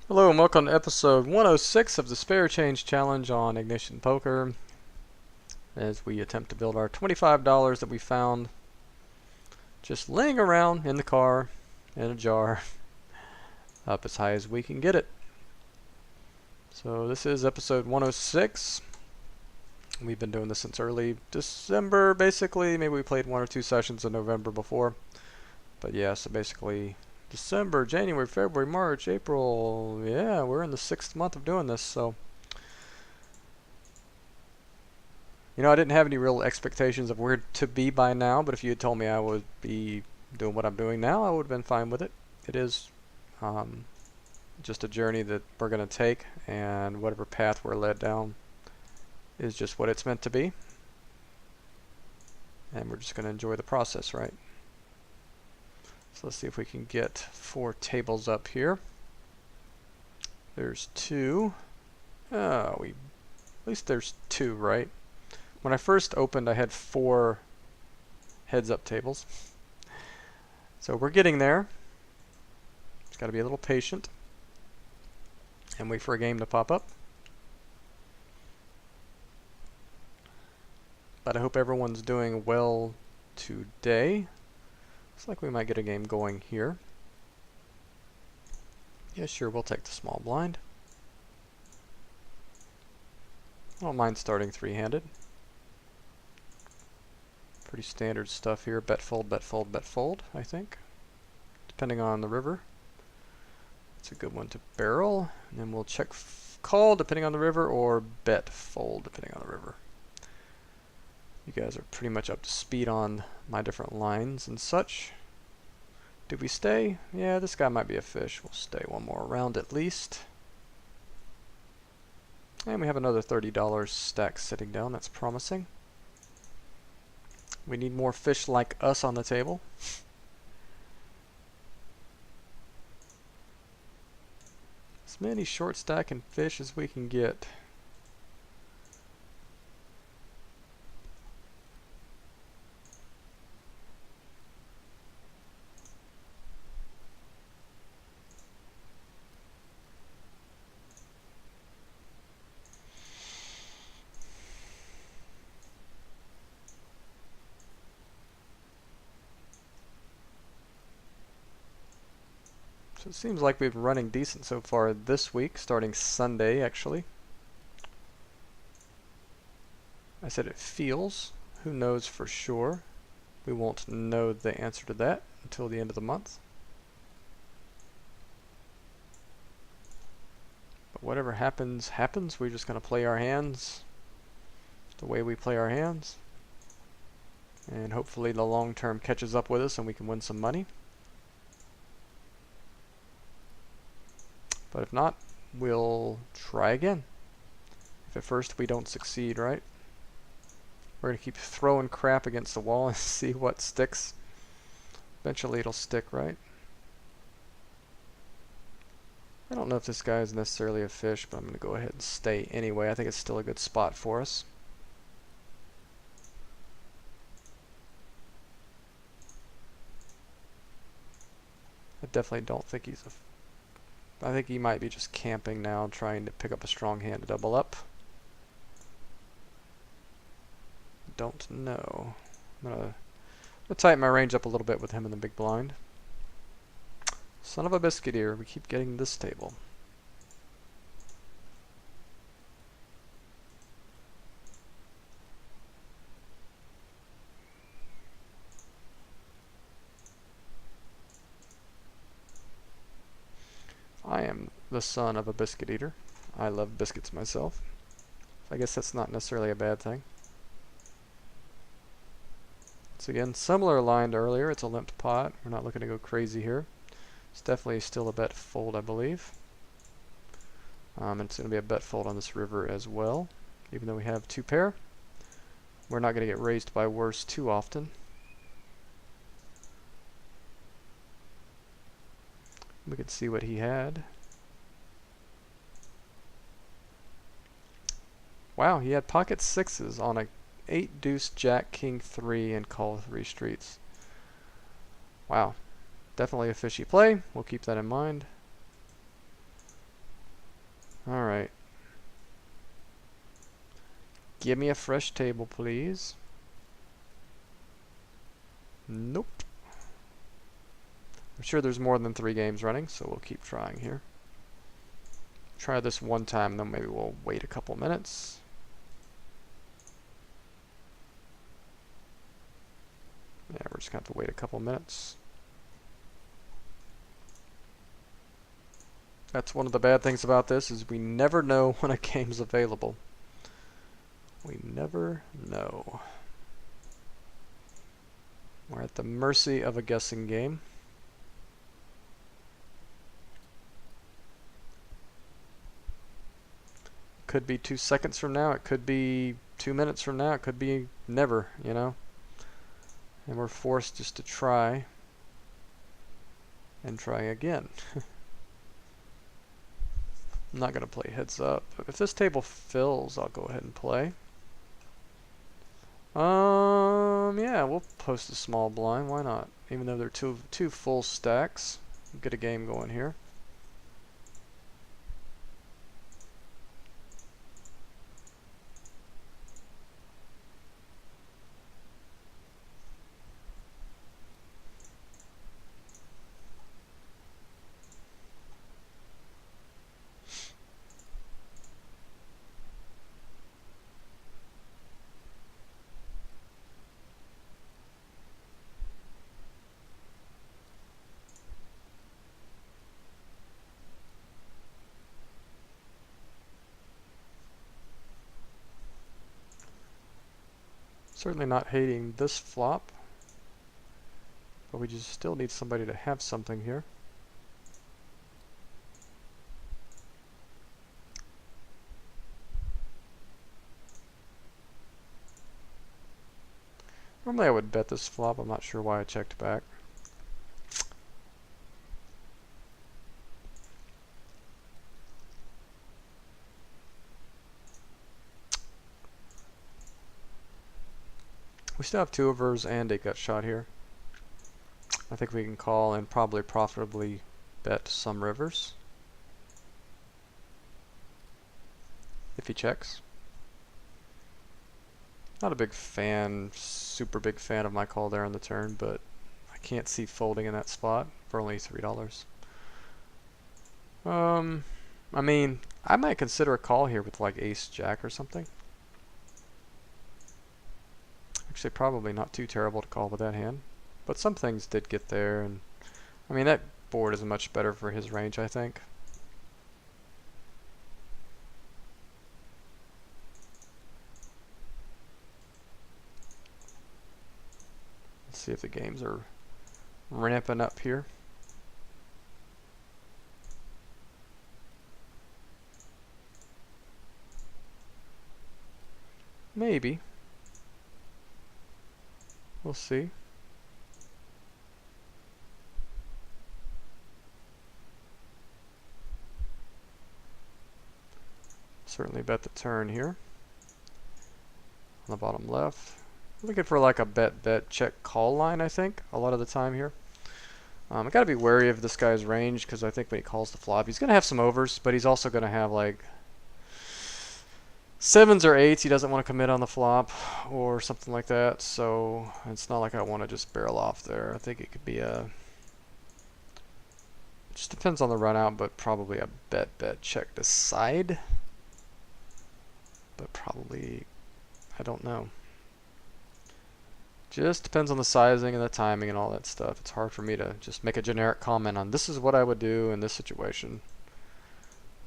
Hello and welcome to episode 106 of the Spare Change Challenge on Ignition Poker as we attempt to build our $25 that we found just laying around in the car in a jar up as high as we can get it. So this is episode 106. We've been doing this since early December basically. Maybe we played one or two sessions in November before. But yeah, so basically December, January, February, March, April. Yeah, we're in the 6th month of doing this, so I didn't have any real expectations of where to be by now, but if you had told me I would be doing what I'm doing now, I would have been fine with it. It is just a journey that we're going to take, and whatever path we're led down is just what it's meant to be. And we're just going to enjoy the process, right? So let's see if we can get 4 tables up here. There's 2. At least there's 2, right? When I first opened, I had 4 heads-up tables. So we're getting there. Just got to be a little patient and wait for a game to pop up. But I hope everyone's doing well today. Looks like we might get a game going here. Yeah, sure, we'll take the small blind. I don't mind starting 3-handed. Pretty standard stuff here. Bet fold, bet fold, bet fold, I think. Depending on the river. It's a good one to barrel. And then we'll check call depending on the river, or bet fold depending on the river. You guys are pretty much up to speed on my different lines and such. Did we stay? Yeah, this guy might be a fish. We'll stay one more round at least. And we have another $30 stack sitting down. That's promising. We need more fish like us on the table. As many short stacking fish as we can get. So it seems like we've been running decent so far this week, starting Sunday actually. I said it feels. Who knows for sure? We won't know the answer to that until the end of the month. But whatever happens, happens. We're just going to play our hands the way we play our hands. And hopefully the long term catches up with us and we can win some money. But if not, we'll try again. If at first we don't succeed, right? We're going to keep throwing crap against the wall and see what sticks. Eventually it'll stick, right? I don't know if this guy is necessarily a fish, but I'm going to go ahead and stay anyway. I think it's still a good spot for us. I definitely don't think he's a... I think he might be just camping now, trying to pick up a strong hand to double up. Don't know. I'm gonna tighten my range up a little bit with him in the big blind. Son of a biscuit eater, we keep getting this table. I am the son of a biscuit eater. I love biscuits myself. I guess that's not necessarily a bad thing. So again, similar line to earlier. It's a limped pot. We're not looking to go crazy here. It's definitely still a bet fold, I believe. And it's going to be a bet fold on this river as well. Even though we have 2 pair, we're not going to get raised by worse too often. We could see what he had. Wow, he had pocket 6s on a 8 deuce jack king 3 and call 3 streets. Wow, definitely a fishy play. We'll keep that in mind. Alright. Give me a fresh table, please. Nope. I'm sure there's more than 3 games running, so we'll keep trying here. Try this one time, then maybe we'll wait a couple minutes. Yeah, we're just going to have to wait a couple minutes. That's one of the bad things about this, is we never know when a game's available. We never know. We're at the mercy of a guessing game. Could be 2 seconds from now, it could be 2 minutes from now, it could be never, you know? And we're forced just to try and try again. I'm not going to play heads up. If this table fills, I'll go ahead and play. Yeah, we'll post a small blind. Why not? Even though they're two full stacks, get a game going here. Certainly not hating this flop, but we just still need somebody to have something here. Normally I would bet this flop. I'm not sure why I checked back. We still have 2 overs and a gut shot here. I think we can call and probably profitably bet some rivers if he checks. Not a big fan, super big fan of my call there on the turn, but I can't see folding in that spot for only $3. I mean, I might consider a call here with like ace jack or something. Actually, probably not too terrible to call with that hand. But some things did get there, and I mean, that board is much better for his range, I think. Let's see if the games are ramping up here. Maybe. We'll see. Certainly bet the turn here. On the bottom left. Looking for like a bet check call line, I think, a lot of the time here. I gotta be wary of this guy's range, because I think when he calls the flop, he's gonna have some overs, but he's also gonna have like 7s or 8s he doesn't want to commit on the flop or something like that, so it's not like I want to just barrel off there. I think it could be a, it just depends on the run out, but probably a bet check decide, but probably, I don't know. Just depends on the sizing and the timing and all that stuff. It's hard for me to just make a generic comment on this is what I would do in this situation.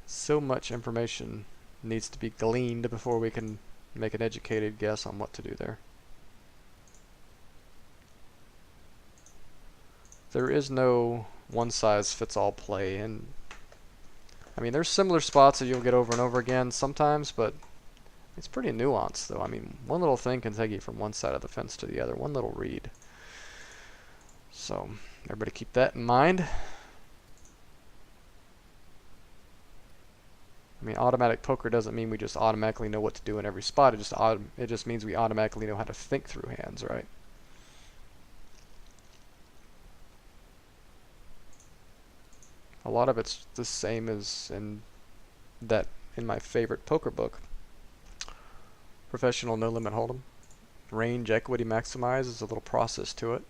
So much information needs to be gleaned before we can make an educated guess on what to do there. There is no one-size-fits-all play, and I mean, there's similar spots that you'll get over and over again sometimes, but it's pretty nuanced, though. I mean, one little thing can take you from one side of the fence to the other, one little read. So, everybody keep that in mind. I mean, automatic poker doesn't mean we just automatically know what to do in every spot. It just means we automatically know how to think through hands, right? A lot of it's the same as in that in my favorite poker book, Professional No Limit Hold'em. Range equity maximize is a little process to it.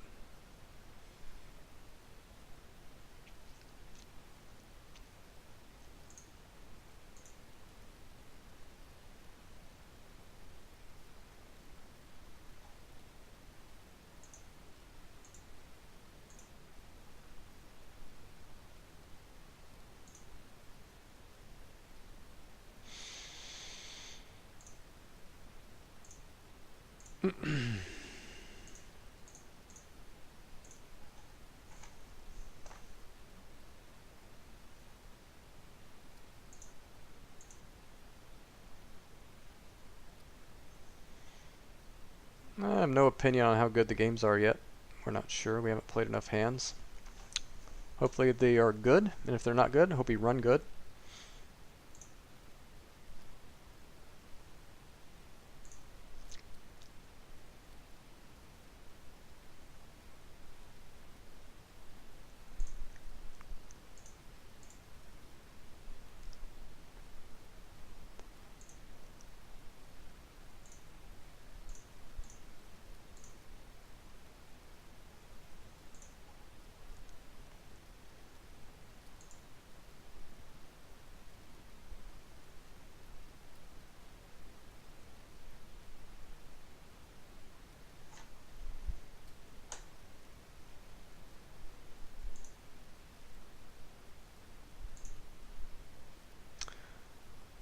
I have no opinion on how good the games are yet. We're not sure. We haven't played enough hands. Hopefully they are good, and if they're not good, I hope you run good.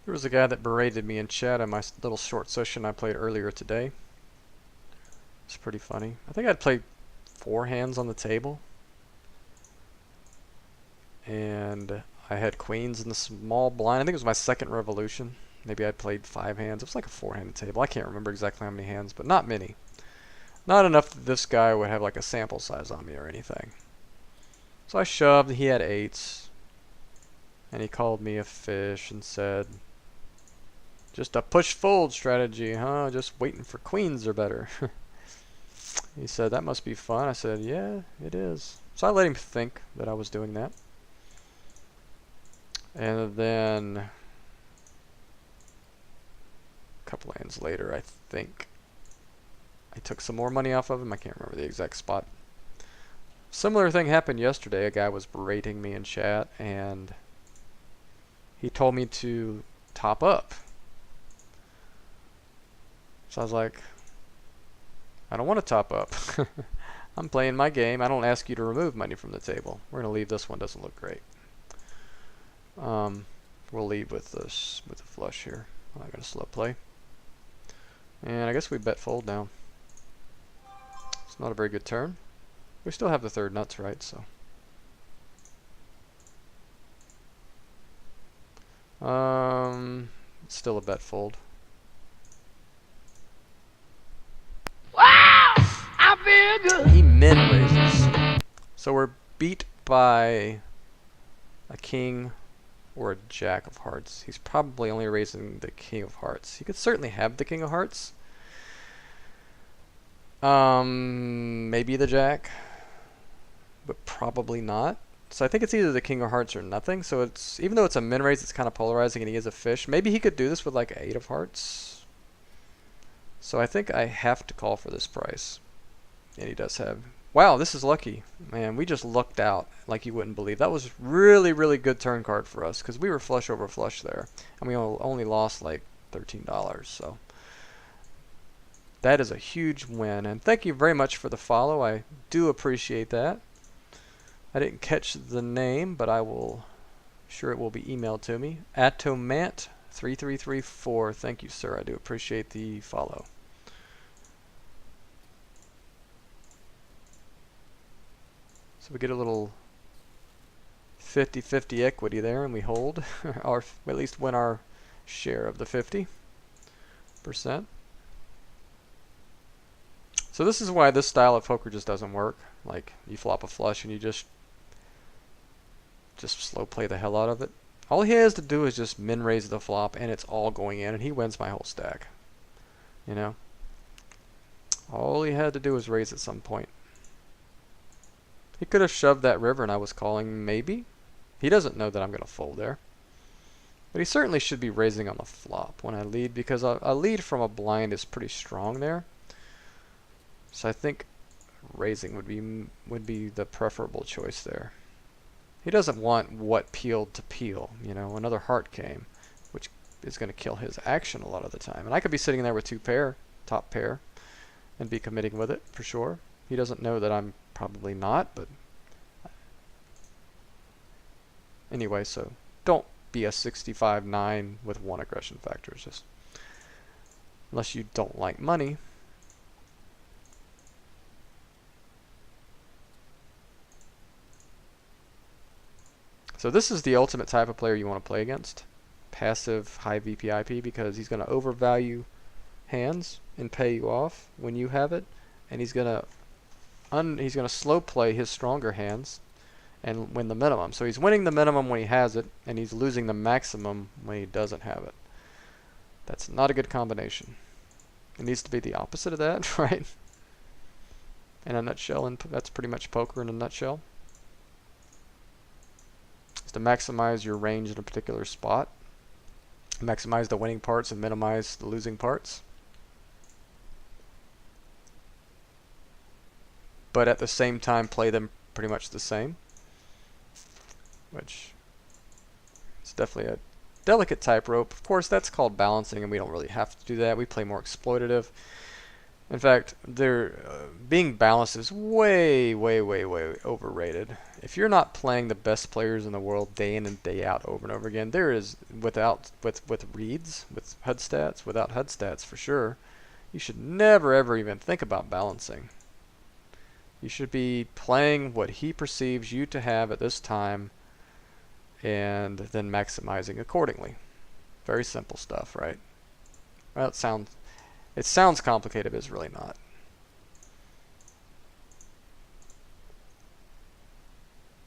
There was a guy that berated me in chat on my little short session I played earlier today. It's pretty funny. I think I'd played 4 hands on the table. And I had queens in the small blind. I think it was my second revolution. Maybe I'd played 5 hands. It was like a 4-handed table. I can't remember exactly how many hands, but not many. Not enough that this guy would have like a sample size on me or anything. So I shoved, he had 8s. And he called me a fish and said, just a push-fold strategy, huh? Just waiting for queens are better. He said, that must be fun. I said, yeah, it is. So I let him think that I was doing that. And then a couple hands later, I think I took some more money off of him. I can't remember the exact spot. Similar thing happened yesterday. A guy was berating me in chat, and he told me to top up. So I was like, I don't want to top up. I'm playing my game. I don't ask you to remove money from the table. We're going to leave this one. Doesn't look great. We'll leave with this with the flush here. I'm not going to slow play. And I guess we bet fold now. It's not a very good turn. We still have the 3rd nuts, right? So. It's still a bet fold. Wow! I feel good. He min raises. So we're beat by a king or a jack of hearts. He's probably only raising the king of hearts. He could certainly have the king of hearts. Maybe the jack, but probably not. So I think it's either the king of hearts or nothing. So it's, even though it's a min raise, it's kind of polarizing and he is a fish. Maybe he could do this with like an 8 of hearts. So I think I have to call for this price. And he does have... Wow, this is lucky. Man, we just lucked out like you wouldn't believe. That was really, really good turn card for us because we were flush over flush there. And we only lost like $13. So that is a huge win. And thank you very much for the follow. I do appreciate that. I didn't catch the name, but I will... Sure, it will be emailed to me. Atomant3334. Thank you, sir. I do appreciate the follow. So we get a little 50-50 equity there, and we hold, or at least win our share of the 50%. So this is why this style of poker just doesn't work. Like, you flop a flush and you just slow play the hell out of it. All he has to do is just min raise the flop, and it's all going in, and he wins my whole stack. You know? All he had to do was raise at some point. He could have shoved that river and I was calling, maybe. He doesn't know that I'm going to fold there. But he certainly should be raising on the flop when I lead, because a lead from a blind is pretty strong there. So I think raising would be the preferable choice there. He doesn't want what peeled to peel, you know, another heart came, which is going to kill his action a lot of the time. And I could be sitting there with two pair, top pair, and be committing with it for sure. He doesn't know that I'm probably not, but anyway, so don't be a 65-9 with one aggression factor, just unless you don't like money. So this is the ultimate type of player you want to play against. Passive, high VPIP, because he's going to overvalue hands and pay you off when you have it, and he's going to slow play his stronger hands and win the minimum. So he's winning the minimum when he has it, and he's losing the maximum when he doesn't have it. That's not a good combination. It needs to be the opposite of that, right? In a nutshell, and that's pretty much poker in a nutshell. Is to maximize your range in a particular spot, maximize the winning parts and minimize the losing parts, but at the same time play them pretty much the same, which is definitely a delicate tightrope. Of course, that's called balancing, and we don't really have to do that. We play more exploitative. In fact, being balanced is way, way, way, way overrated. If you're not playing the best players in the world day in and day out over and over again, there is, with reads, with HUD stats, without HUD stats for sure, you should never ever even think about balancing. You should be playing what he perceives you to have at this time and then maximizing accordingly. Very simple stuff, right? Well, it sounds complicated, but it's really not.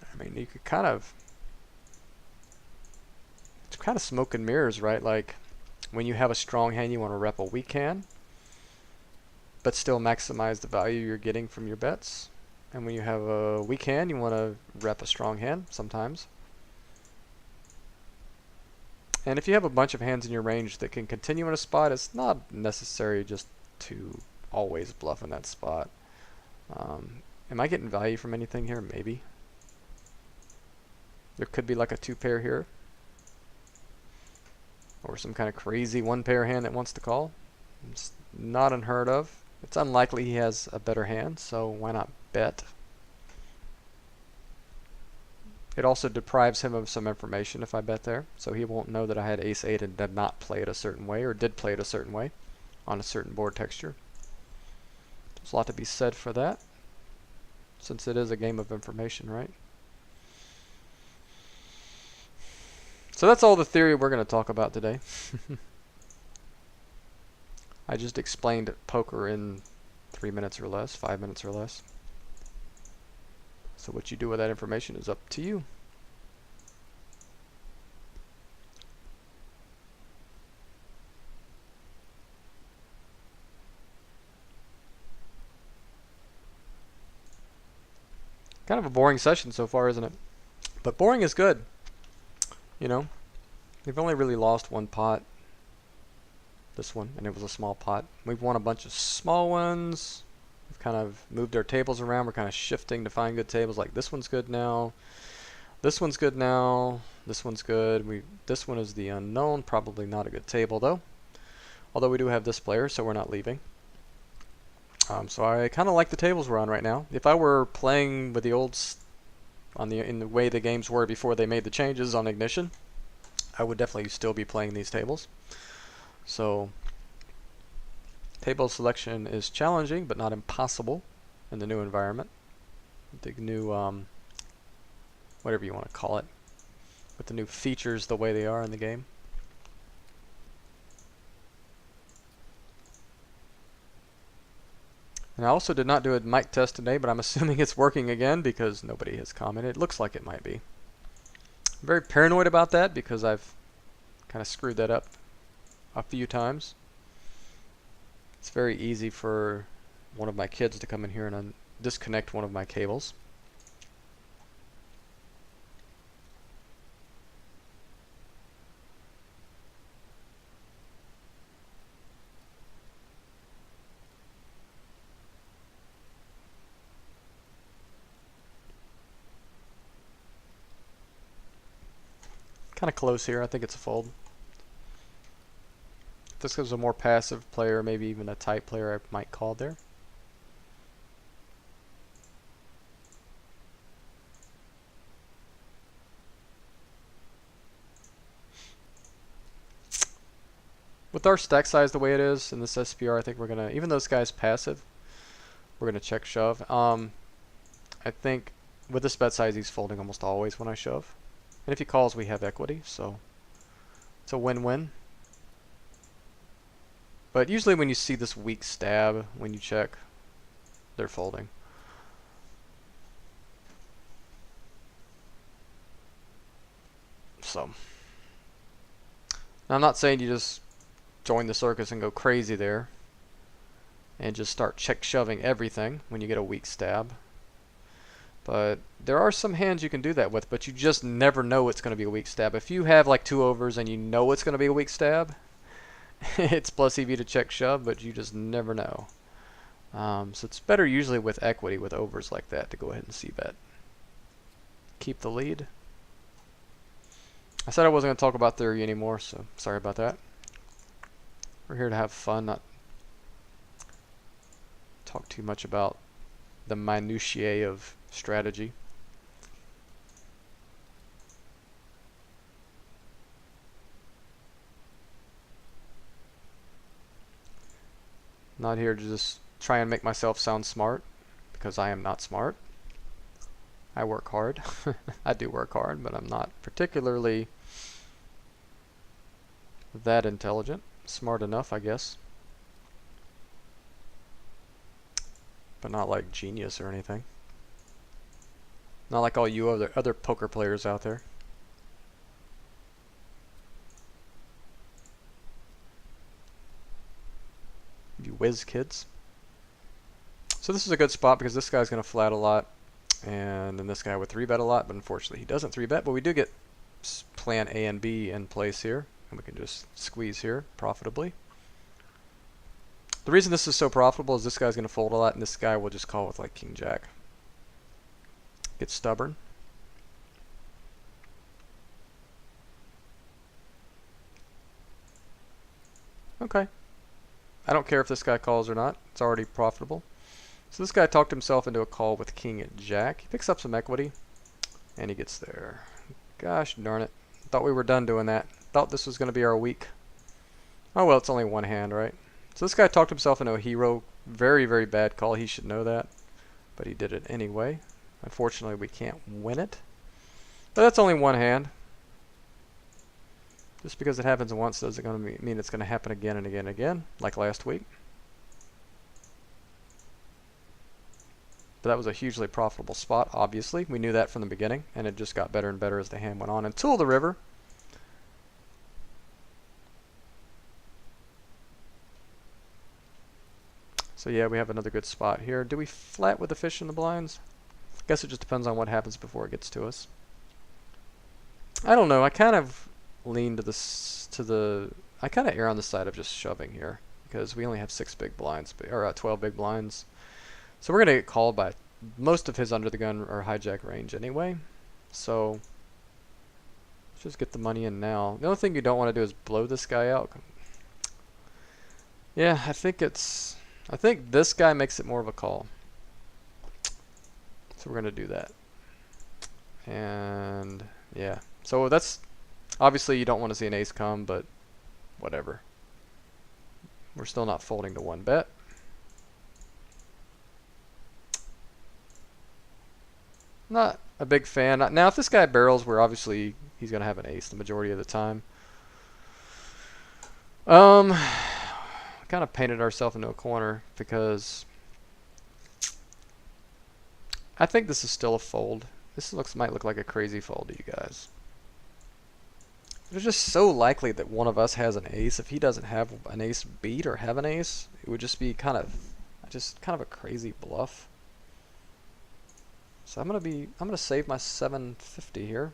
I mean, you could it's kind of smoke and mirrors, right? Like, when you have a strong hand, you want to rep a weak hand, but still maximize the value you're getting from your bets. And when you have a weak hand, you want to rep a strong hand sometimes. And if you have a bunch of hands in your range that can continue in a spot, it's not necessary just to always bluff in that spot. Am I getting value from anything here? Maybe. There could be like a two pair here, or some kind of crazy one pair hand that wants to call. It's not unheard of. It's unlikely he has a better hand, so why not bet? It also deprives him of some information if I bet there, so he won't know that I had ace-8 and did not play it a certain way, or did play it a certain way on a certain board texture. There's a lot to be said for that, since it is a game of information, right? So that's all the theory we're going to talk about today. I just explained poker in 3 minutes or less, 5 minutes or less. So what you do with that information is up to you. Kind of a boring session so far, isn't it? But boring is good. You know, we've only really lost one pot. This one, and it was a small pot. We've won a bunch of small ones. We've kind of moved our tables around. We're kind of shifting to find good tables. Like this one's good now. This one's good now. This one's good. This one is the unknown. Probably not a good table though. Although we do have this player, so we're not leaving. So I kind of like the tables we're on right now. If I were playing with the old in the way the games were before they made the changes on Ignition, I would definitely still be playing these tables. So table selection is challenging, but not impossible in the new environment. The new, whatever you want to call it, with the new features the way they are in the game. And I also did not do a mic test today, but I'm assuming it's working again because nobody has commented. It looks like it might be. I'm very paranoid about that because I've kind of screwed that up a few times. It's very easy for one of my kids to come in here and disconnect one of my cables. Kind of close here. I think it's a fold. If this was a more passive player, maybe even a tight player, I might call there. With our stack size the way it is in this SPR, I think we're gonna, even though this guy's passive, we're gonna check shove. I think with this bet size, he's folding almost always when I shove. And if he calls, we have equity, so it's a win-win. But usually when you see this weak stab, when you check, they're folding. So, now I'm not saying you just join the circus and go crazy there and just start check shoving everything when you get a weak stab. But there are some hands you can do that with, but you just never know it's going to be a weak stab. If you have like 2 overs and you know it's going to be a weak stab, it's plus EV to check shove, but you just never know. So it's better usually with equity with overs like that to go ahead and c-bet. Keep the lead. I said I wasn't going to talk about theory anymore, so sorry about that. We're here to have fun, not talk too much about the minutiae of strategy. Not here to just try and make myself sound smart, because I am not smart. I work hard. I do work hard, but I'm not particularly that intelligent. Smart enough, I guess. But not like genius or anything. Not like all you other poker players out there. You whiz kids. So this is a good spot because this guy's going to flat a lot. And then this guy would 3-bet a lot, but unfortunately he doesn't 3-bet. But we do get plan A and B in place here. And we can just squeeze here profitably. The reason this is so profitable is this guy's going to fold a lot, and this guy will just call with like King Jack. Get stubborn. Okay. I don't care if this guy calls or not. It's already profitable. So this guy talked himself into a call with King Jack. He picks up some equity, and he gets there. Gosh darn it. Thought we were done doing that. Thought this was going to be our week. Oh well, it's only one hand, right? So this guy talked himself into a hero. Very, very bad call. He should know that. But he did it anyway. Unfortunately, we can't win it. But that's only one hand. Just because it happens once doesn't mean it's going to happen again and again and again, like last week. But that was a hugely profitable spot, obviously. We knew that from the beginning, and it just got better and better as the hand went on until the river. So yeah, we have another good spot here. Do we flat with the fish in the blinds? I guess it just depends on what happens before it gets to us. I don't know. I kind of lean to I kind of err on the side of just shoving here because we only have 6 big blinds, or 12 big blinds. So we're gonna get called by most of his under the gun or hijack range anyway. So let's just get the money in now. The only thing you don't want to do is blow this guy out. Yeah, I think this guy makes it more of a call. So we're going to do that. And yeah. So that's obviously you don't want to see an ace come, but whatever. We're still not folding to 1-bet. Not a big fan. Now if this guy barrels, we're obviously he's going to have an ace the majority of the time. Kind of painted ourselves into a corner because I think this is still a fold. This might look like a crazy fold to you guys. It's just so likely that one of us has an ace. If he doesn't have an ace beat or have an ace, it would just be kind of a crazy bluff. So I'm gonna save my 750 here.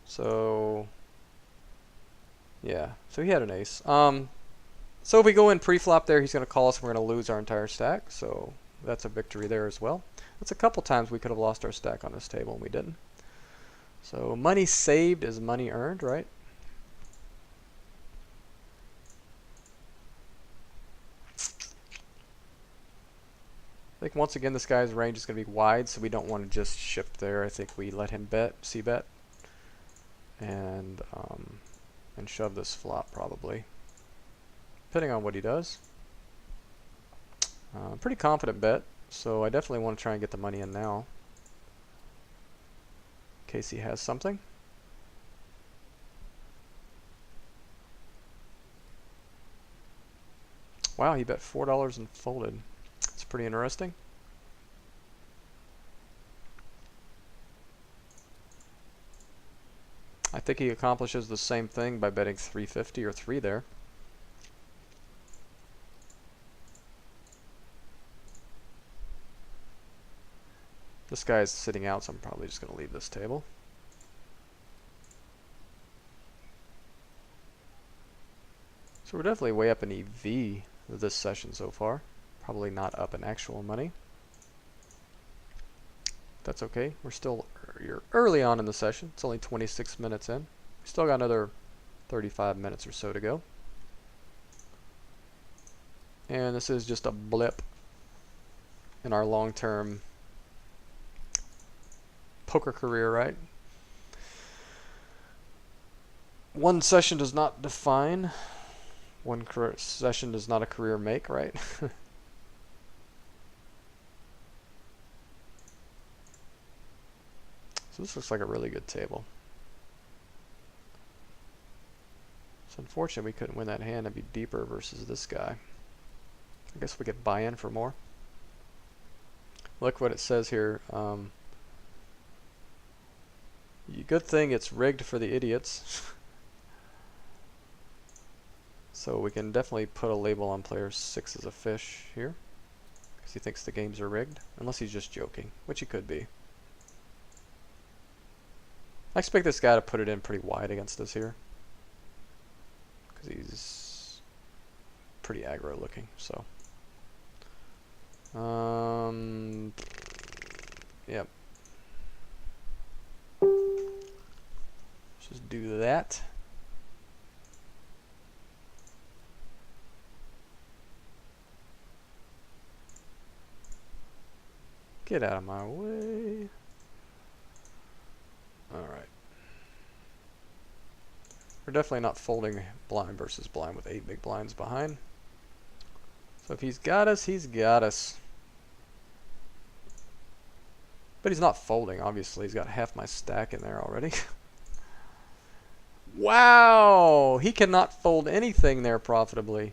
So yeah, so he had an ace. So if we go in pre-flop there, he's going to call us and we're going to lose our entire stack. So that's a victory there as well. That's a couple times we could have lost our stack on this table and we didn't. So money saved is money earned, right? I think once again this guy's range is going to be wide, so we don't want to just shift there. I think we let him bet, c-bet, and shove this flop probably, depending on what he does. Pretty confident bet, so I definitely want to try and get the money in now, in case he has something. Wow, he bet $4 and folded. It's pretty interesting. I think he accomplishes the same thing by betting 350 or 3 there. This guy's sitting out, so I'm probably just going to leave this table. So we're definitely way up in EV this session so far. Probably not up in actual money. That's okay. We're still early on in the session. It's only 26 minutes in. We still got another 35 minutes or so to go. And this is just a blip in our long-term poker career, right? One session does not define. One session does not a career make, right? So this looks like a really good table. It's unfortunate we couldn't win that hand and be deeper versus this guy. I guess we could buy in for more. Look what it says here. Good thing it's rigged for the idiots. So we can definitely put a label on player 6 as a fish here, because he thinks the games are rigged, unless he's just joking, which he could be. I expect this guy to put it in pretty wide against us here, because he's pretty aggro looking. So, yep. Let's just do that. Get out of my way. Alright. We're definitely not folding blind versus blind with 8 big blinds behind. So if he's got us, he's got us. But he's not folding, obviously. He's got half my stack in there already. Wow! He cannot fold anything there profitably.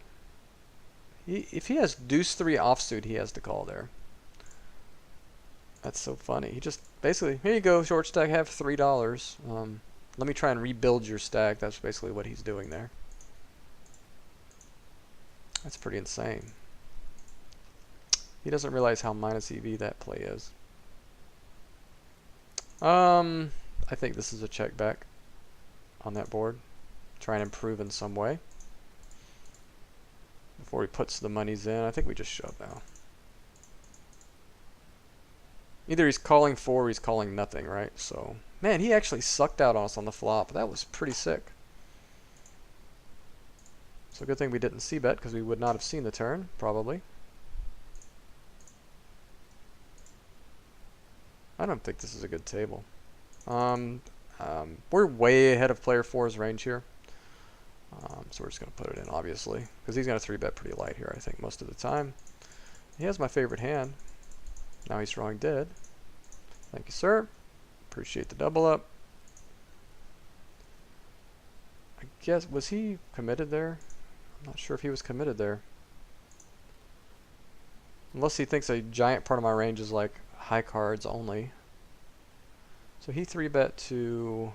If he has deuce 3 offsuit, he has to call there. That's so funny. He just basically, here you go, short stack, have $3. Let me try and rebuild your stack. That's basically what he's doing there. That's pretty insane. He doesn't realize how minus EV that play is. I think this is a check back on that board. Try and improve in some way before he puts the monies in. I think we just shove now. Either he's calling 4 or he's calling nothing, right? So, man, he actually sucked out on us on the flop. That was pretty sick. So good thing we didn't c-bet, because we would not have seen the turn, probably. I don't think this is a good table. We're way ahead of player 4's range here. So we're just going to put it in, obviously, because he's going to 3-bet pretty light here, I think, most of the time. He has my favorite hand. Now he's drawing dead. Thank you, sir. Appreciate the double up. I guess, was he committed there? I'm not sure if he was committed there. Unless he thinks a giant part of my range is like high cards only. So he 3-bet to...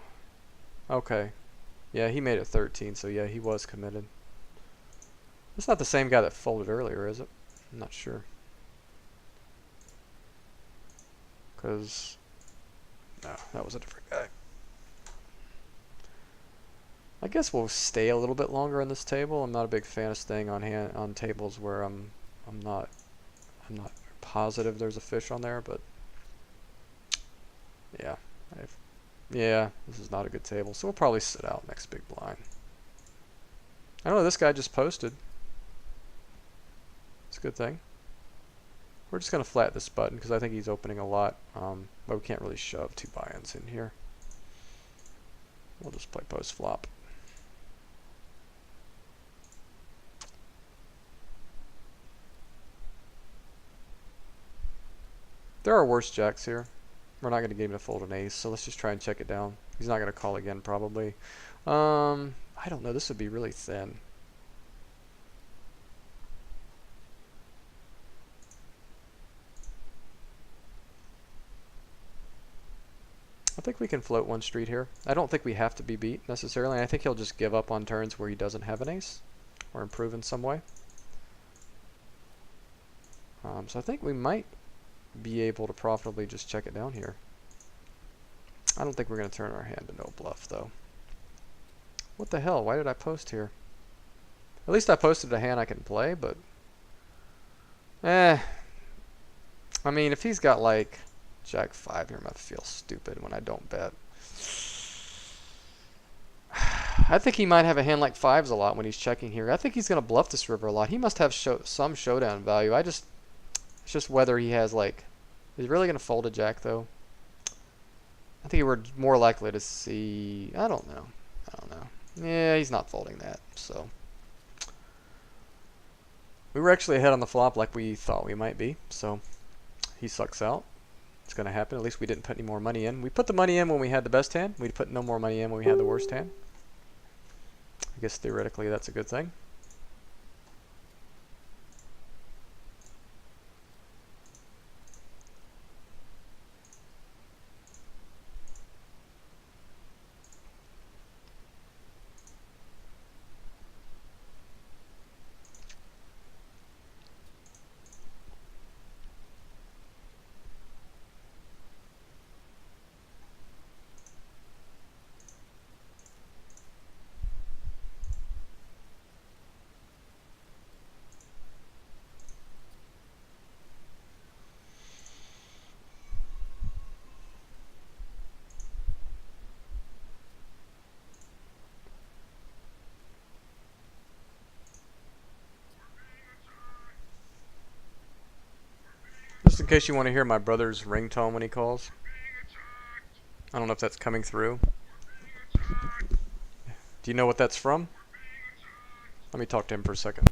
Okay. Yeah, he made it 13, so yeah, he was committed. That's not the same guy that folded earlier, is it? I'm not sure. Because, no, that was a different guy. I guess we'll stay a little bit longer on this table. I'm not a big fan of staying on tables where I'm not positive there's a fish on there, but yeah, Yeah, this is not a good table, so we'll probably sit out next big blind. I don't know, this guy just posted. It's a good thing. We're just going to flat this button because I think he's opening a lot, but we can't really shove two buy-ins in here. We'll just play post flop. There are worse jacks here. We're not going to get him to fold an ace, so let's just try and check it down. He's not going to call again, probably. I don't know. This would be really thin. I think we can float one street here. I don't think we have to be beat, necessarily. I think he'll just give up on turns where he doesn't have an ace, or improve in some way. So I think we might be able to profitably just check it down here. I don't think we're going to turn our hand to no bluff, though. What the hell? Why did I post here? At least I posted a hand I can play, but... I mean, if he's got, like, Jack 5 here, I'm going to feel stupid when I don't bet. I think he might have a hand like 5s a lot when he's checking here. I think he's going to bluff this river a lot. He must have some showdown value. It's just whether he has, like... Is he really going to fold a Jack, though? I think we're more likely to see... I don't know. Yeah, he's not folding that, so... We were actually ahead on the flop like we thought we might be, so he sucks out. It's going to happen. At least we didn't put any more money in. We put the money in when we had the best hand. We put no more money in when we had the worst hand. I guess theoretically that's a good thing. Just in case you want to hear my brother's ringtone when he calls. I don't know if that's coming through. Do you know what that's from? Let me talk to him for a second.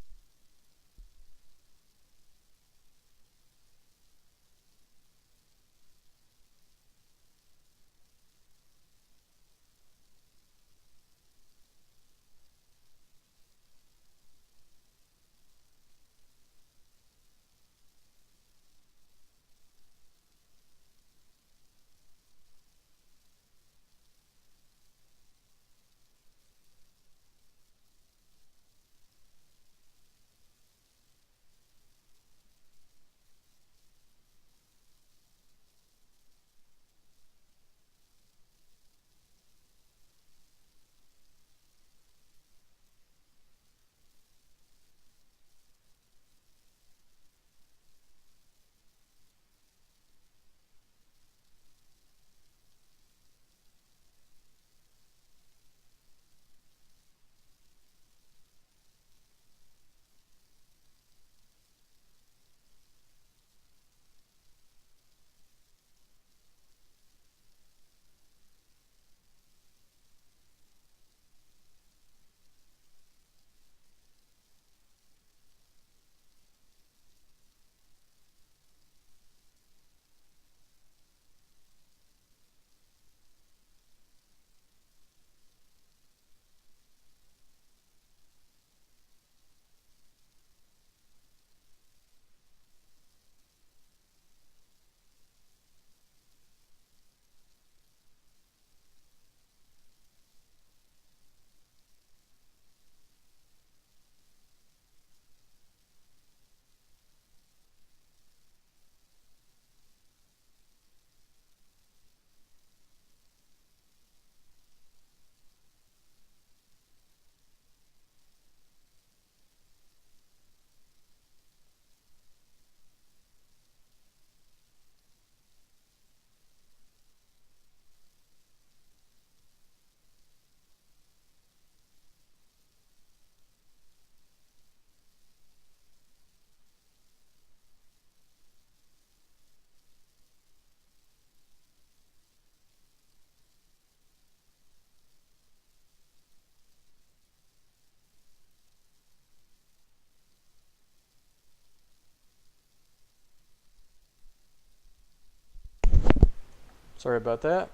Sorry about that.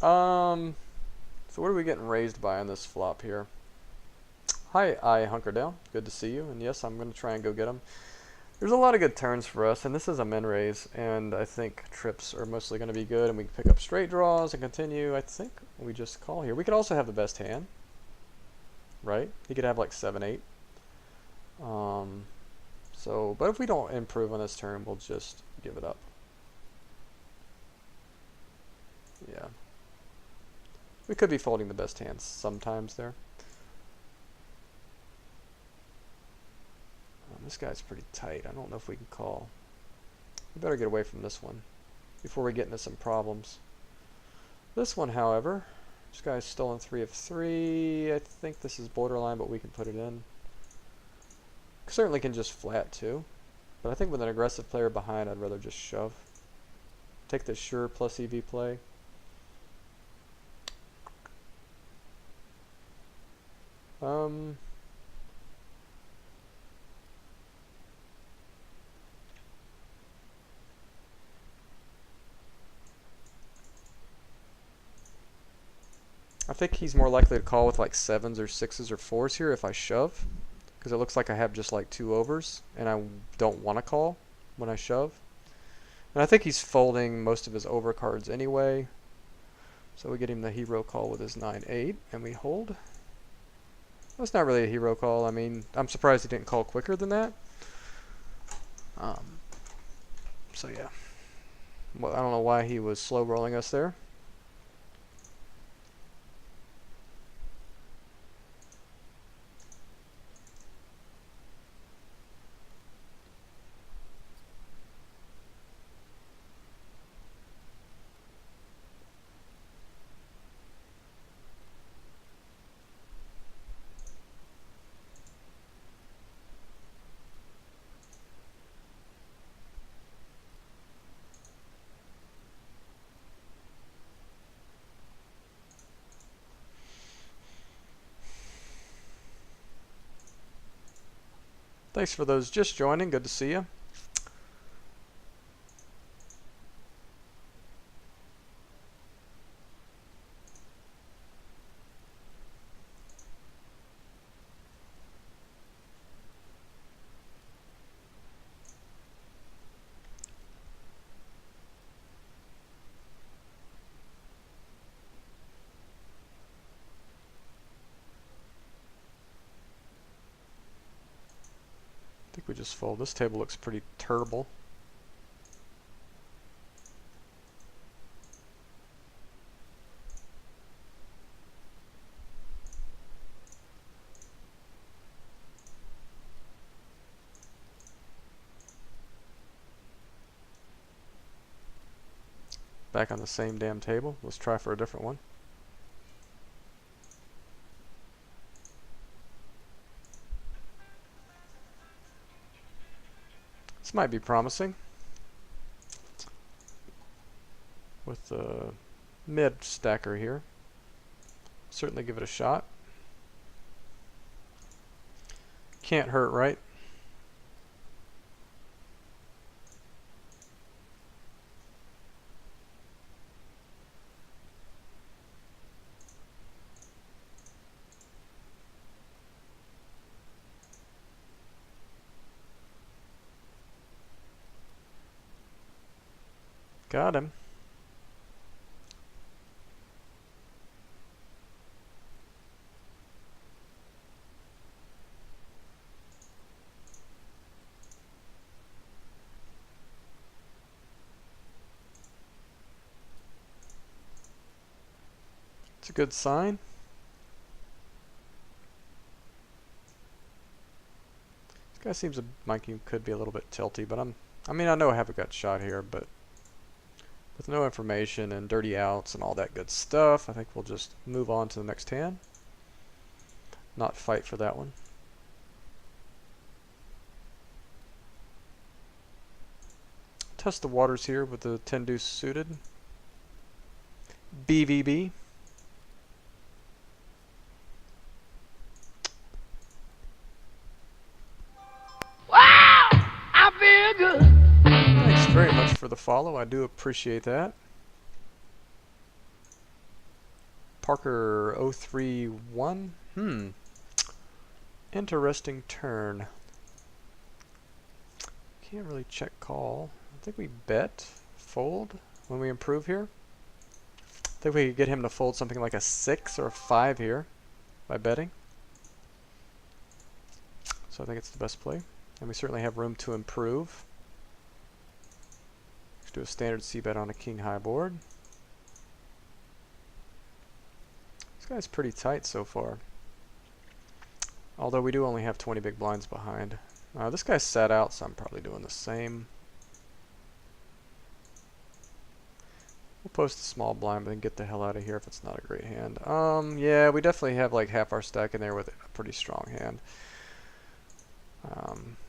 So what are we getting raised by on this flop here? Hi, I hunker down. Good to see you. And yes, I'm going to try and go get him. There's a lot of good turns for us, and this is a min raise, and I think trips are mostly going to be good, and we can pick up straight draws and continue. I think we just call here. We could also have the best hand, right? He could have like 7-8. But if we don't improve on this turn, we'll just give it up. Yeah. We could be folding the best hands sometimes there. This guy's pretty tight. I don't know if we can call. We better get away from this one before we get into some problems. This one, however, this guy's stolen 3 of 3. I think this is borderline, but we can put it in. Certainly can just flat too, but I think with an aggressive player behind, I'd rather just shove. Take the sure plus EV play. I think he's more likely to call with like 7s or 6s or 4s here if I shove, because it looks like I have just like 2 overs, and I don't want to call when I shove. And I think he's folding most of his over cards anyway, so we get him the hero call with his 9-8, and we hold. That's not really a hero call. I mean, I'm surprised he didn't call quicker than that. So yeah. Well, I don't know why he was slow rolling us there. Thanks for those just joining. Good to see you. I think we just fold. This table looks pretty terrible. Back on the same damn table. Let's try for a different one. This might be promising. With the mid stacker here. Certainly give it a shot. Can't hurt, right? Got him. It's a good sign. This guy seems like he could be a little bit tilty, but I mean, I know I have a gut shot here, but with no information and dirty outs and all that good stuff, I think we'll just move on to the next hand. Not fight for that one. Test the waters here with the 10 deuce suited. BVB. Wow! I feel good. Thanks very much for the follow. I do appreciate that. Parker 031. Interesting turn. Can't really check call. I think we bet, fold when we improve here. I think we could get him to fold something like a 6 or a 5 here by betting. So I think it's the best play. And we certainly have room to improve. Let's do a standard c-bet on a king high board. This guy's pretty tight so far. Although we do only have 20 big blinds behind. This guy's sat out, so I'm probably doing the same. We'll post a small blind, but then get the hell out of here if it's not a great hand. Yeah, we definitely have like half our stack in there with a pretty strong hand.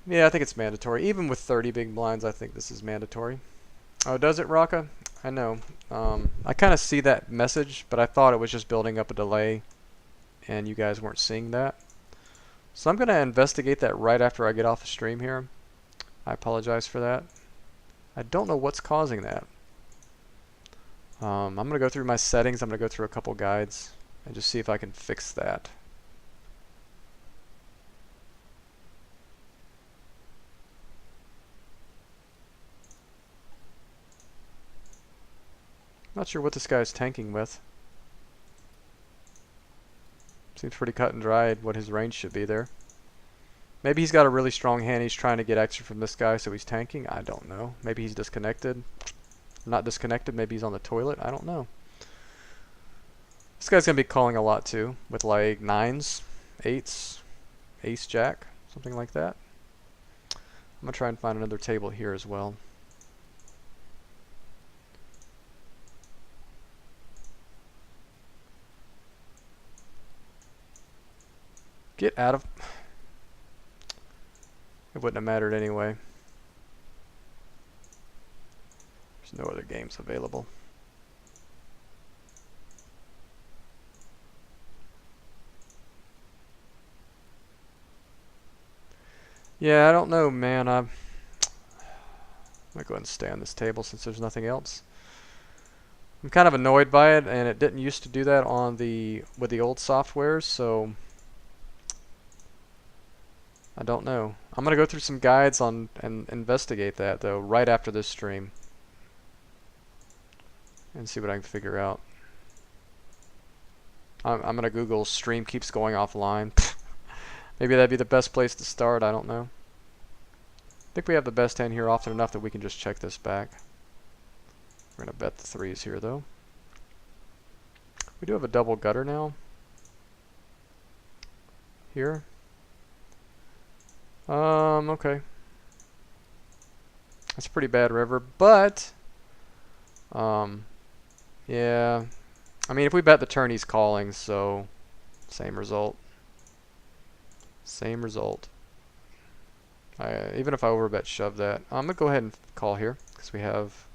Yeah, I think it's mandatory. Even with 30 big blinds, I think this is mandatory. Oh, does it, Raka? I know. I kind of see that message, but I thought it was just building up a delay, and you guys weren't seeing that. So I'm going to investigate that right after I get off the stream here. I apologize for that. I don't know what's causing that. I'm going to go through my settings. I'm going to go through a couple guides and just see if I can fix that. Not sure what this guy's tanking with. Seems pretty cut and dried what his range should be there. Maybe he's got a really strong hand. He's trying to get extra from this guy, so he's tanking. I don't know. Maybe he's disconnected. Not disconnected. Maybe he's on the toilet. I don't know. This guy's going to be calling a lot too, with like 9s, 8s, ace jack, something like that. I'm going to try and find another table here as well. Get out of... It wouldn't have mattered anyway. There's no other games available. Yeah, I don't know, man. I'm gonna go ahead and stay on this table since there's nothing else. I'm kind of annoyed by it, and it didn't used to do that on with the old softwares, so I don't know. I'm gonna go through some guides on and investigate that though right after this stream and see what I can figure out. I'm gonna Google stream keeps going offline. Maybe that'd be the best place to start. I don't know. I think we have the best hand here often enough that we can just check this back. We're gonna bet the 3s here though. We do have a double gutter now. Here. Okay. That's a pretty bad river, but yeah. I mean, if we bet the turn, he's calling, so same result. Same result. Even if I overbet, shove that. I'm gonna go ahead and call here because we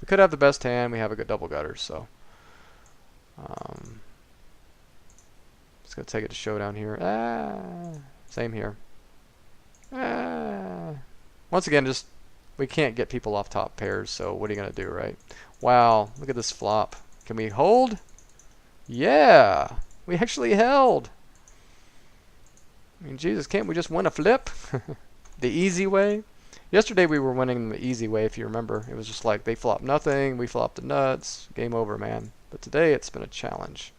could have the best hand. We have a good double gutter, so just gonna take it to showdown here. Same here. Once again, just we can't get people off top pairs, so what are you gonna do, right? Wow, look at this flop. Can we hold? Yeah, we actually held. I mean, Jesus, can't we just win a flip? The easy way? Yesterday we were winning the easy way, if you remember. It was just like they flopped nothing, we flopped the nuts, game over, man. But today it's been a challenge.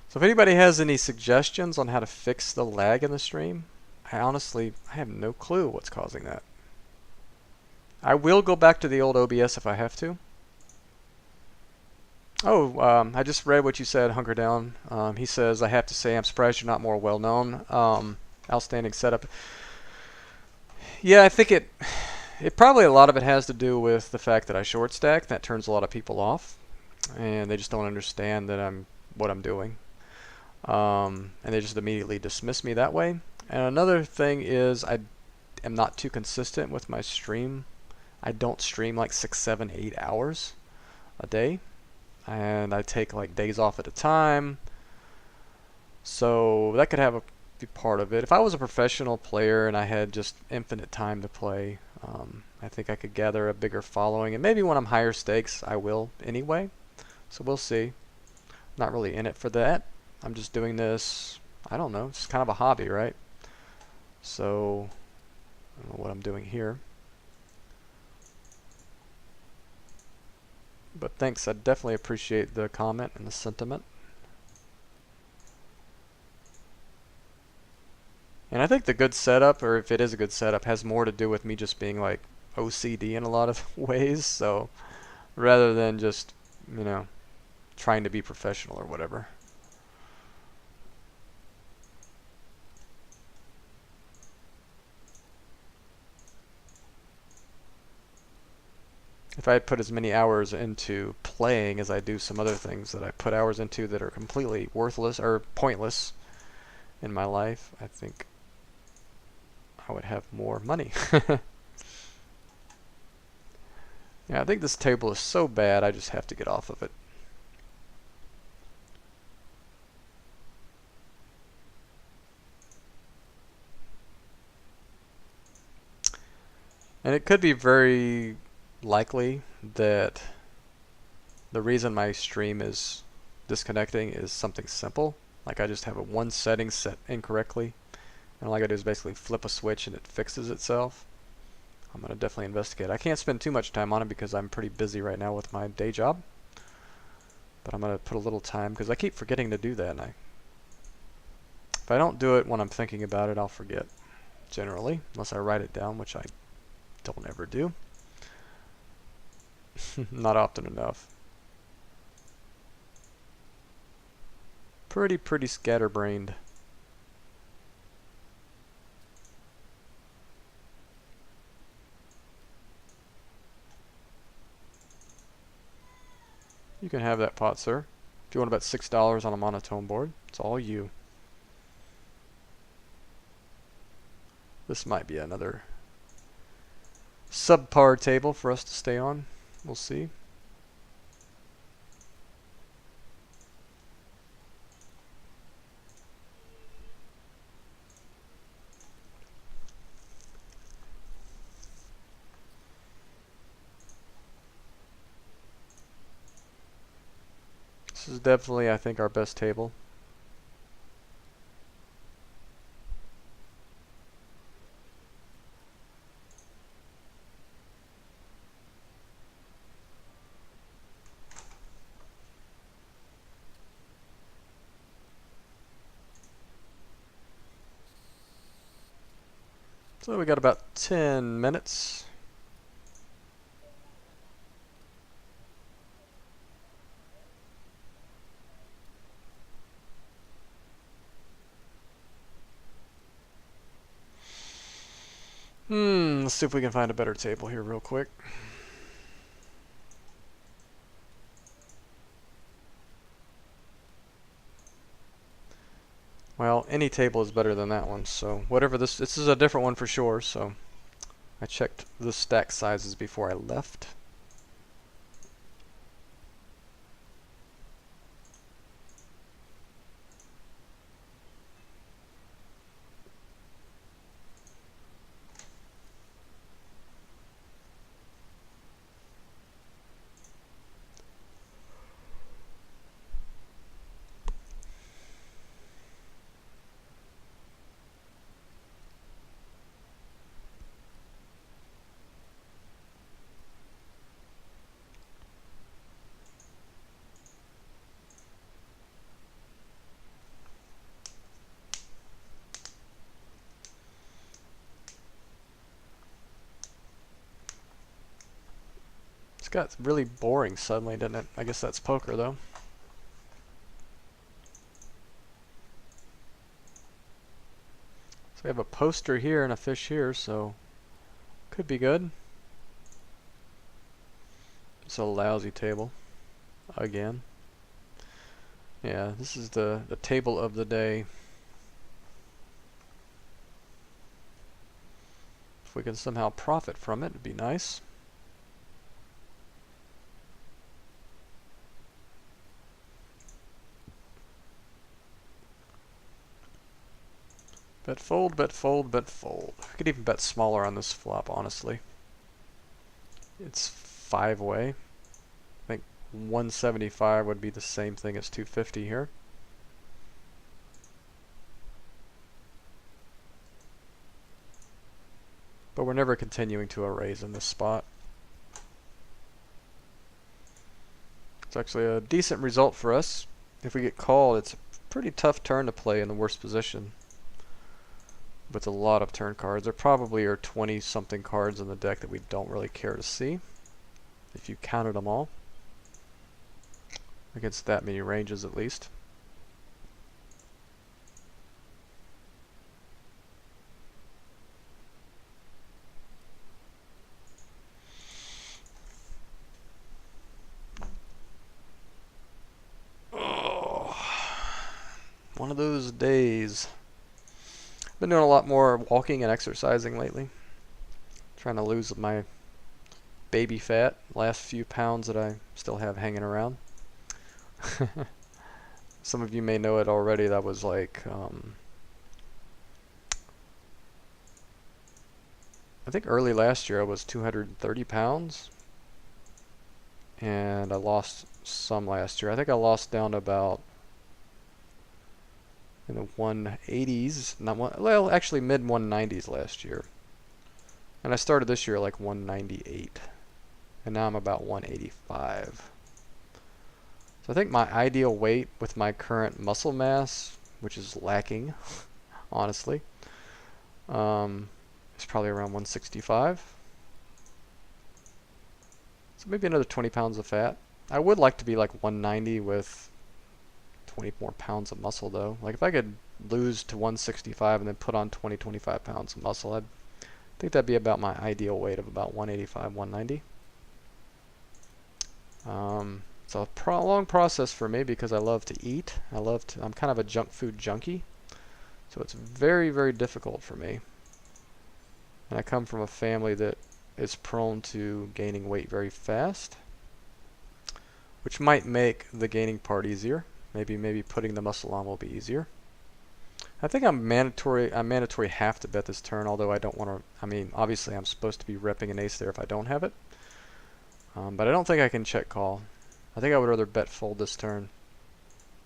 So if anybody has any suggestions on how to fix the lag in the stream, I have no clue what's causing that. I will go back to the old OBS if I have to. Oh, I just read what you said, Hunker Down. He says, I have to say, I'm surprised you're not more well known. Outstanding setup. Yeah, I think it probably a lot of it has to do with the fact that I short stack. That turns a lot of people off, and they just don't understand that what I'm doing. And they just immediately dismiss me that way. And another thing is I am not too consistent with my stream. I don't stream like 6, 7, 8 hours a day. And I take like days off at a time. So that could have be part of it. If I was a professional player and I had just infinite time to play, I think I could gather a bigger following. And maybe when I'm higher stakes, I will anyway. So we'll see. Not really in it for that. I'm just doing this, I don't know, it's kind of a hobby, right? So, I don't know what I'm doing here. But thanks, I definitely appreciate the comment and the sentiment. And I think the good setup, or if it is a good setup, has more to do with me just being like OCD in a lot of ways. So rather than just, you know, trying to be professional or whatever. If I had put as many hours into playing as I do some other things that I put hours into that are completely worthless or pointless in my life, I think I would have more money. Yeah, I think this table is so bad I just have to get off of it. And it could be very likely that the reason my stream is disconnecting is something simple. Like I just have a one setting set incorrectly. And all I gotta do is basically flip a switch and it fixes itself. I'm gonna definitely investigate. I can't spend too much time on it because I'm pretty busy right now with my day job. But I'm gonna put a little time because I keep forgetting to do that. And if I don't do it when I'm thinking about it, I'll forget. Generally, unless I write it down, which I don't ever do. Not often enough. Pretty scatterbrained. You can have that pot, sir. If you want about $6 on a monotone board, it's all you. This might be another subpar table for us to stay on. We'll see. This is definitely, I think, our best table. So we got about 10 minutes. Let's see if we can find a better table here real quick. Well, any table is better than that one, so whatever this is a different one for sure, so I checked the stack sizes before I left. It's got really boring suddenly, didn't it? I guess that's poker, though. So we have a poster here and a fish here, so could be good. It's a lousy table. Again. Yeah, this is the table of the day. If we can somehow profit from it, it'd be nice. Bet fold, bet fold, bet fold. I could even bet smaller on this flop, honestly. It's 5-way. I think 175 would be the same thing as 250 here. But we're never continuing to a raise in this spot. It's actually a decent result for us. If we get called, it's a pretty tough turn to play in the worst position with a lot of turn cards. There probably are 20 something cards in the deck that we don't really care to see, if you counted them all, against that many ranges at least. Oh, one of those days. Been doing a lot more walking and exercising lately. Trying to lose my baby fat, last few pounds that I still have hanging around. Some of you may know it already. That was like, I think early last year I was 230 pounds. And I lost some last year. I think I lost down to about in the 180s, well, actually mid 190s last year. And I started this year like 198. And now I'm about 185. So I think my ideal weight with my current muscle mass, which is lacking, honestly, is probably around 165. So maybe another 20 pounds of fat. I would like to be like 190 with 20 more pounds of muscle though. Like if I could lose to 165 and then put on 20-25 pounds of muscle, I'd think that'd be about my ideal weight of about 185, 190. It's a long process for me because I love to eat. I'm kind of a junk food junkie. So it's very, very difficult for me. And I come from a family that is prone to gaining weight very fast, which might make the gaining part easier. Maybe putting the muscle on will be easier. I think I'm mandatory have to bet this turn, although I don't want to. I mean, obviously I'm supposed to be repping an ace there if I don't have it. But I don't think I can check call. I think I would rather bet fold this turn.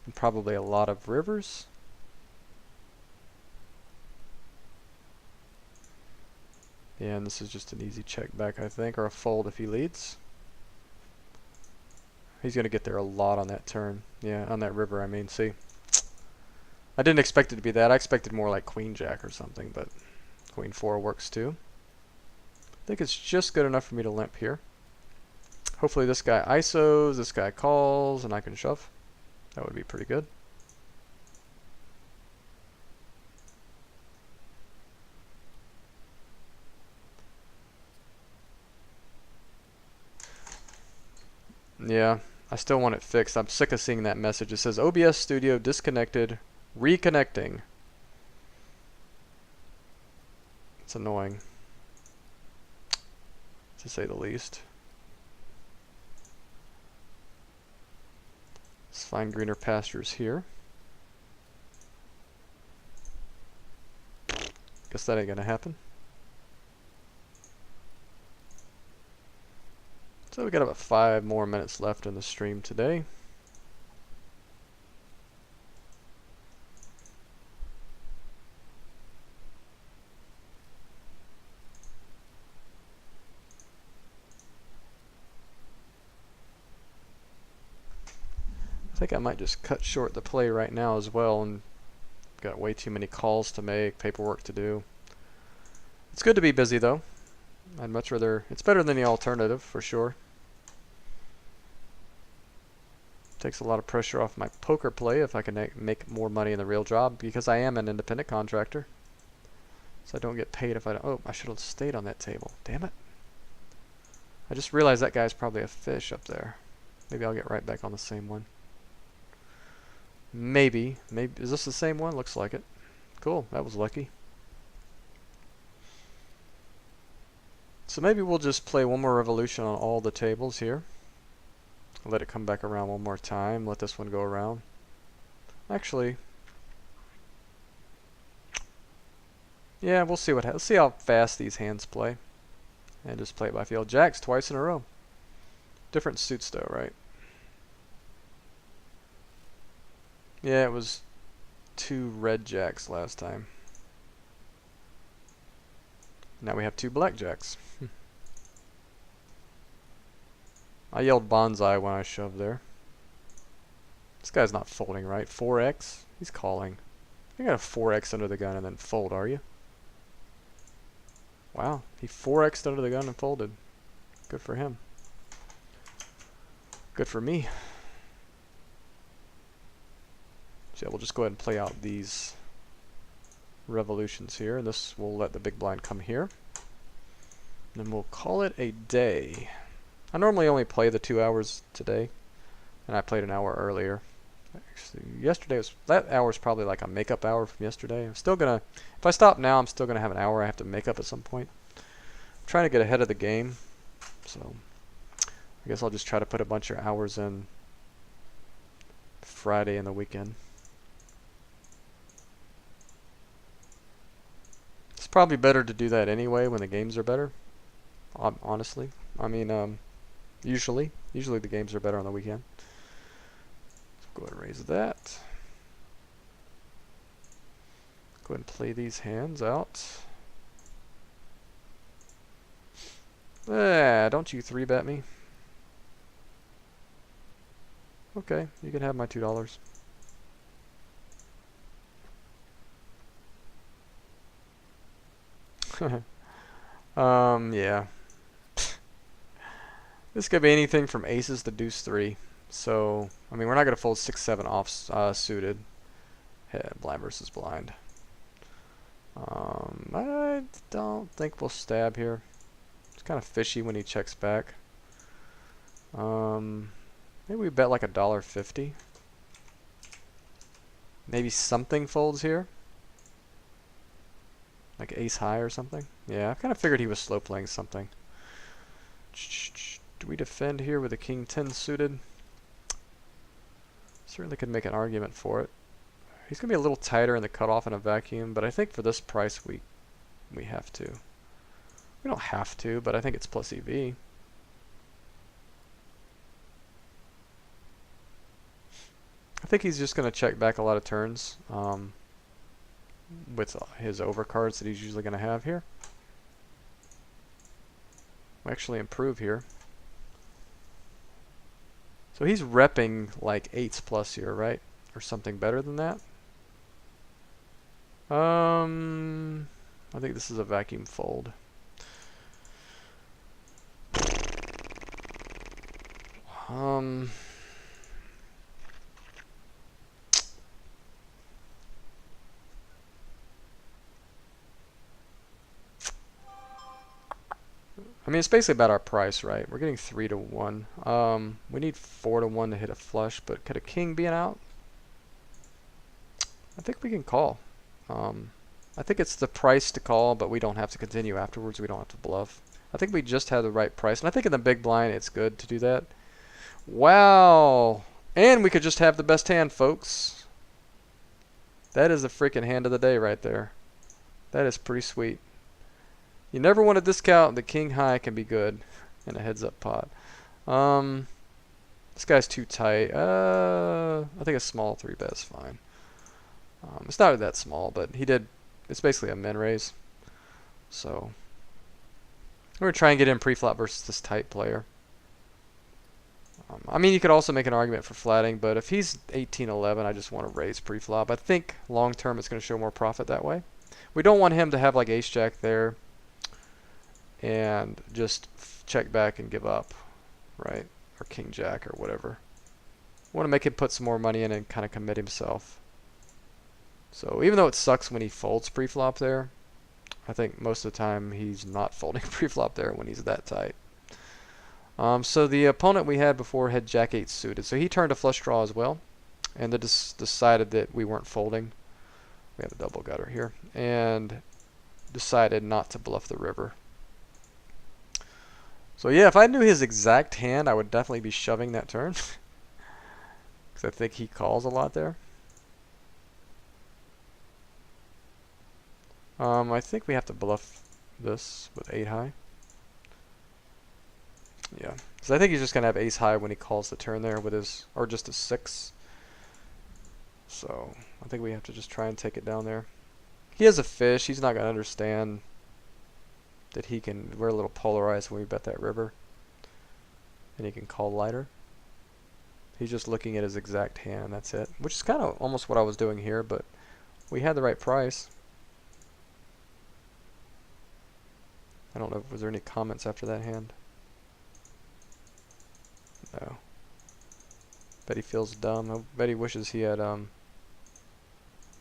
And probably a lot of rivers. Yeah, and this is just an easy check back, I think, or a fold if he leads. He's going to get there a lot on that turn. Yeah, on that river, I mean, see. I didn't expect it to be that. I expected more like queen jack or something, but queen 4 works too. I think it's just good enough for me to limp here. Hopefully this guy ISOs, this guy calls, and I can shove. That would be pretty good. Yeah, I still want it fixed. I'm sick of seeing that message. It says OBS Studio disconnected, reconnecting. It's annoying, to say the least. Let's find greener pastures here. Guess that ain't gonna happen. So we got about 5 more minutes left in the stream today. I think I might just cut short the play right now as well, and got way too many calls to make, paperwork to do. It's good to be busy though. I'd much rather, it's better than the alternative for sure. Takes a lot of pressure off my poker play if I can make more money in the real job, because I am an independent contractor. So I don't get paid if I don't. Oh, I should have stayed on that table. Damn it. I just realized that guy's probably a fish up there. Maybe I'll get right back on the same one. Maybe. Is this the same one? Looks like it. Cool. That was lucky. So maybe we'll just play one more revolution on all the tables here. Let it come back around one more time. Let this one go around. Actually, yeah, we'll see let's see how fast these hands play. And just play it by feel. Jacks twice in a row. Different suits though, right? Yeah, it was 2 red jacks last time. Now we have 2 black jacks. I yelled bonsai when I shoved there. This guy's not folding, right? 4x? He's calling. You got a 4x under the gun and then fold, are you? Wow, he 4x'd under the gun and folded. Good for him. Good for me. So yeah, we'll just go ahead and play out these revolutions here, and this will let the big blind come here. And then we'll call it a day. I normally only play the 2 hours today, and I played an hour earlier. Actually, that hour's probably like a makeup hour from yesterday. I'm still gonna, if I stop now, I'm still gonna have an hour I have to make up at some point. I'm trying to get ahead of the game, so I guess I'll just try to put a bunch of hours in Friday and the weekend. It's probably better to do that anyway when the games are better. Honestly, I mean, usually the games are better on the weekend. Go ahead and raise that. Go ahead and play these hands out. Don't you 3-bet me. Okay, you can have my $2. Yeah. This could be anything from aces to deuce 3. So, I mean, we're not going to fold 6, 7 off suited. Blind versus blind. I don't think we'll stab here. It's kind of fishy when he checks back. Maybe we bet like $1.50. Maybe something folds here. Like ace high or something. Yeah, I kind of figured he was slow playing something. Do we defend here with a king 10 suited? Certainly could make an argument for it. He's going to be a little tighter in the cutoff in a vacuum, but I think for this price we have to. We don't have to, but I think it's plus EV. I think he's just going to check back a lot of turns with his overcards that he's usually going to have here. We actually improve here. So he's repping like 8s plus here, right? Or something better than that. I think this is a vacuum fold. I mean, it's basically about our price, right? We're getting 3 to 1. We need 4 to 1 to hit a flush, but could a king be an out? I think we can call. I think it's the price to call, but we don't have to continue afterwards. We don't have to bluff. I think we just have the right price, and I think in the big blind it's good to do that. Wow! And we could just have the best hand, folks. That is the freaking hand of the day right there. That is pretty sweet. You never want to discount the king high can be good in a heads up pot. This guy's too tight. I think a small 3-bet is fine. It's not that small, but it's basically a min raise. So we're going to try and get in pre-flop versus this tight player. I mean, you could also make an argument for flatting, but if he's 18-11, I just want to raise pre-flop. I think long term it's going to show more profit that way. We don't want him to have like ace-jack there and just check back and give up, right? Or king-jack or whatever. We want to make him put some more money in and kind of commit himself. So even though it sucks when he folds pre-flop there, I think most of the time he's not folding pre-flop there when he's that tight. So the opponent we had before had jack 8 suited, so he turned a flush draw as well, and then decided that we weren't folding. We have a double gutter here, and decided not to bluff the river. So yeah, if I knew his exact hand, I would definitely be shoving that turn, because I think he calls a lot there. I think we have to bluff this with 8 high. Yeah, because I think he's just going to have ace high when he calls the turn there with his, or just a 6. So I think we have to just try and take it down there. He has a fish. He's not going to understand that he can. We're a little polarized when we bet that river. And he can call lighter. He's just looking at his exact hand. That's it. Which is kind of almost what I was doing here, but we had the right price. I don't know. Was there any comments after that hand? No. Bet he feels dumb. I bet he wishes he had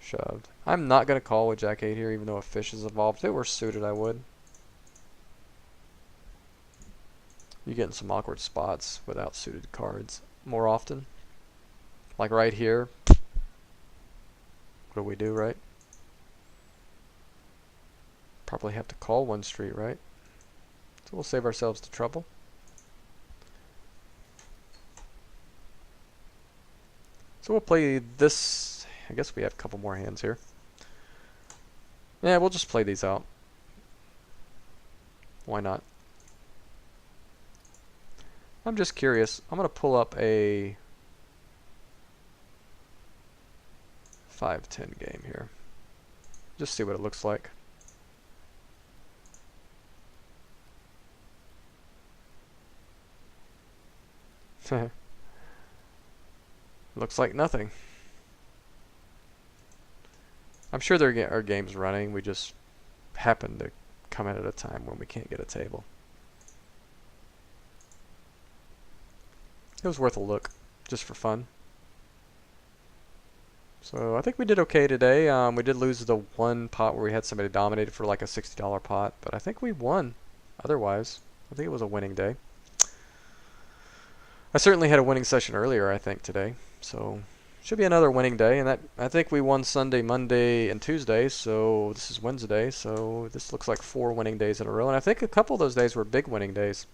shoved. I'm not going to call with Jack 8 here, even though a fish is involved. If it were suited, I would. You get in some awkward spots without suited cards more often. Like right here. What do we do, right? Probably have to call one street, right? So we'll save ourselves the trouble. So we'll play this. I guess we have a couple more hands here. Yeah, we'll just play these out. Why not? I'm just curious. I'm going to pull up a 5-10 game here. Just see what it looks like. Looks like nothing. I'm sure there are games running. We just happen to come in at a time when we can't get a table. It was worth a look, just for fun. So I think we did okay today. We did lose the one pot where we had somebody dominated for like a $60 pot, but I think we won. Otherwise, I think it was a winning day. I certainly had a winning session earlier, I think, today. So should be another winning day, and that I think we won Sunday, Monday, and Tuesday. So this is Wednesday. So this looks like 4 winning days in a row, and I think a couple of those days were big winning days.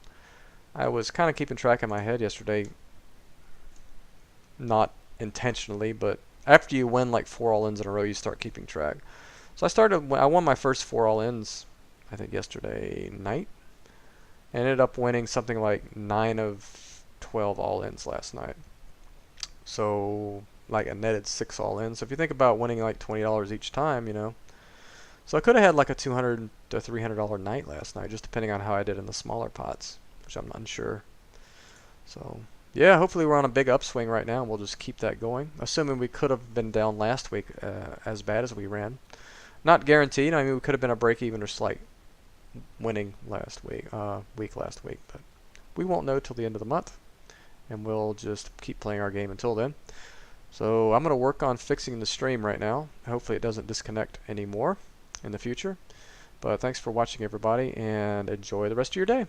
I was kind of keeping track in my head yesterday, not intentionally, but after you win like 4 all-ins in a row, you start keeping track. So I won my first 4 all-ins, I think yesterday night. I ended up winning something like 9 of 12 all-ins last night. So like a netted 6 all-ins. So if you think about winning like $20 each time, you know. So I could have had like a $200 to $300 night last night, just depending on how I did in the smaller pots, which I'm unsure. So yeah, hopefully we're on a big upswing right now, and we'll just keep that going. Assuming we could have been down last week as bad as we ran. Not guaranteed. I mean, we could have been a break-even or slight winning last week, last week, but we won't know till the end of the month, and we'll just keep playing our game until then. So I'm going to work on fixing the stream right now. Hopefully it doesn't disconnect anymore in the future. But thanks for watching, everybody, and enjoy the rest of your day.